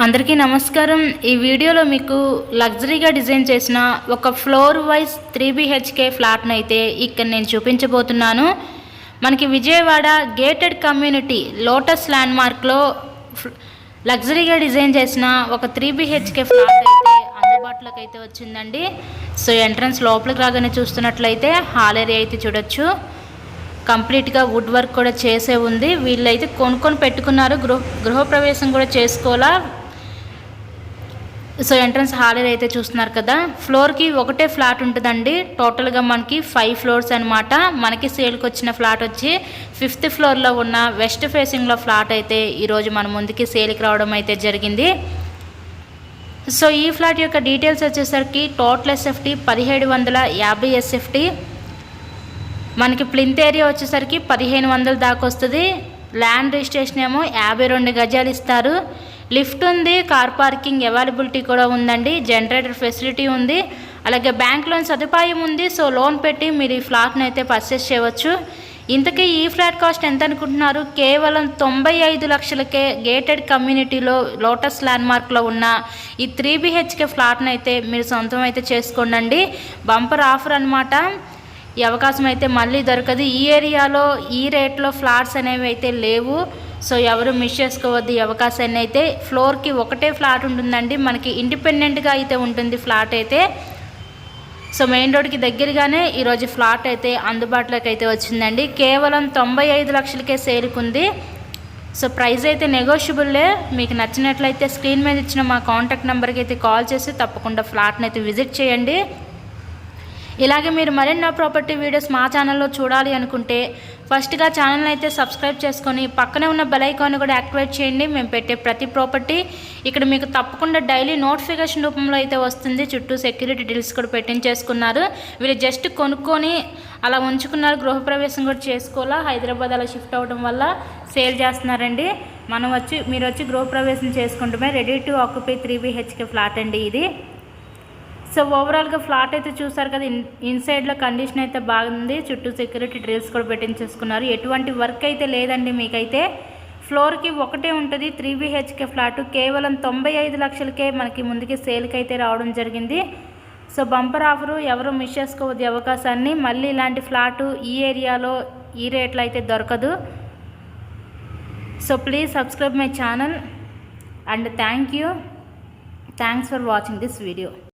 అందరికీ నమస్కారం। ఈ వీడియోలో మీకు లగ్జరీగా డిజైన్ చేసిన ఒక ఫ్లోర్ వైజ్ 3 BHK ఫ్లాట్ను అయితే ఇక్కడ నేను చూపించబోతున్నాను। మనకి విజయవాడ గేటెడ్ కమ్యూనిటీ లోటస్ ల్యాండ్ మార్క్లో లగ్జరీగా డిజైన్ చేసిన ఒక 3 BHK ఫ్లాట్ అయితే అందుబాటులోకి అయితే వచ్చిందండి। సో ఎంట్రన్స్ లోపలికి రాగానే చూస్తున్నట్లయితే హాల్ ఏరియా అయితే చూడొచ్చు। కంప్లీట్గా వుడ్ వర్క్ కూడా చేసే ఉంది। వీళ్ళైతే కొనుక్కొని పెట్టుకున్నారు, గృహప్రవేశం కూడా చేసుకోవాలా। సో ఎంట్రన్స్ హాల్ అయితే చూస్తున్నారు కదా, ఫ్లోర్కి ఒకటే ఫ్లాట్ ఉంటుందండి। టోటల్గా మనకి 5 ఫ్లోర్స్ అనమాట। మనకి సేల్కి వచ్చిన ఫ్లాట్ వచ్చి 5th ఫ్లోర్లో ఉన్న వెస్ట్ ఫేసింగ్లో ఫ్లాట్ అయితే ఈరోజు మన ముందుకి సేల్కి రావడం అయితే జరిగింది। సో ఈ ఫ్లాట్ యొక్క డీటెయిల్స్ వచ్చేసరికి టోటల్ SFT 1750 SFT, మనకి ప్లింత్ ఏరియా వచ్చేసరికి 1500 దాకా వస్తుంది। ల్యాండ్ రిజిస్ట్రేషన్ ఏమో 52 గజాలు ఇస్తారు। లిఫ్ట్ ఉంది, కార్ పార్కింగ్ అవైలబిలిటీ కూడా ఉందండి, జనరేటర్ ఫెసిలిటీ ఉంది, అలాగే బ్యాంక్ లోన్ సదుపాయం ఉంది। సో లోన్ పెట్టి మీరు ఈ ఫ్లాట్ని అయితే పర్చేస్ చేయవచ్చు। ఇంతకీ ఈ ఫ్లాట్ కాస్ట్ ఎంత అనుకుంటున్నారు? కేవలం 95 లక్షలకే గేటెడ్ కమ్యూనిటీలో లోటస్ ల్యాండ్ మార్క్లో ఉన్న ఈ 3 BHK ఫ్లాట్ని అయితే మీరు సొంతం అయితే చేసుకోండి। బంపర్ ఆఫర్ అనమాట। ఈ అవకాశం అయితే మళ్ళీ దొరకదు। ఈ ఏరియాలో ఈ రేట్లో ఫ్లాట్స్ అనేవి అయితే లేవు। సో ఎవరు మిస్ చేసుకోవద్దు ఈ అవకాశాన్ని అయితే। ఫ్లోర్కి ఒకటే ఫ్లాట్ ఉంటుందండి, మనకి ఇండిపెండెంట్గా అయితే ఉంటుంది ఫ్లాట్ అయితే। సో మెయిన్ రోడ్కి దగ్గరగానే ఈరోజు ఫ్లాట్ అయితే అందుబాటులోకి అయితే వచ్చిందండి। కేవలం 95 లక్షలకే సేల్కుంది। సో ప్రైస్ అయితే నెగోషియబుల్లే। మీకు నచ్చినట్లయితే స్క్రీన్ మీద ఇచ్చిన మా కాంటాక్ట్ నెంబర్కి అయితే కాల్ చేసి తప్పకుండా ఫ్లాట్ని అయితే విజిట్ చేయండి। ఇలాగే మీరు మరెన్నో ప్రాపర్టీ వీడియోస్ మా ఛానల్లో చూడాలి అనుకుంటే ఫస్ట్గా ఛానల్ని అయితే సబ్స్క్రైబ్ చేసుకొని పక్కనే ఉన్న బెల్ ఐకాన్ కూడా యాక్టివేట్ చేయండి। మేము పెట్టే ప్రతి ప్రాపర్టీ ఇక్కడ మీకు తప్పకుండా డైలీ నోటిఫికేషన్ రూపంలో అయితే వస్తుంది। చుట్టూ సెక్యూరిటీ డీటెయిల్స్ కూడా పెట్టించేసుకున్నారు। వీళ్ళు జస్ట్ కొనుక్కొని అలా ఉంచుకున్నారు, గృహప్రవేశం కూడా చేసుకోవాలా। హైదరాబాద్ అలా షిఫ్ట్ అవ్వడం వల్ల సేల్ చేస్తున్నారండి। మీరు వచ్చి గృహప్రవేశం చేసుకుంటమే ready to occupy 3 BHK flat అండి ఇది। సో ఓవరాల్గా ఫ్లాట్ అయితే చూసారు కదా, ఇన్సైడ్లో కండిషన్ అయితే బాగుంది, చుట్టూ సెక్యూరిటీ డ్రిల్స్ కూడా పెట్టించేసుకున్నారు। ఎటువంటి వర్క్ అయితే లేదండి మీకైతే। ఫ్లోర్కి ఒకటే ఉంటుంది 3 BHK ఫ్లాట్, కేవలం 95 లక్షలకే మనకి ముందుకి సేల్కి అయితే రావడం జరిగింది। సో బంపర్ ఆఫరు, ఎవరు మిస్ చేసుకోవద్దు అవకాశాన్ని। మళ్ళీ ఇలాంటి ఫ్లాటు ఈ ఏరియాలో ఈ రేట్లో అయితే దొరకదు। So please subscribe my channel and thanks for watching this video.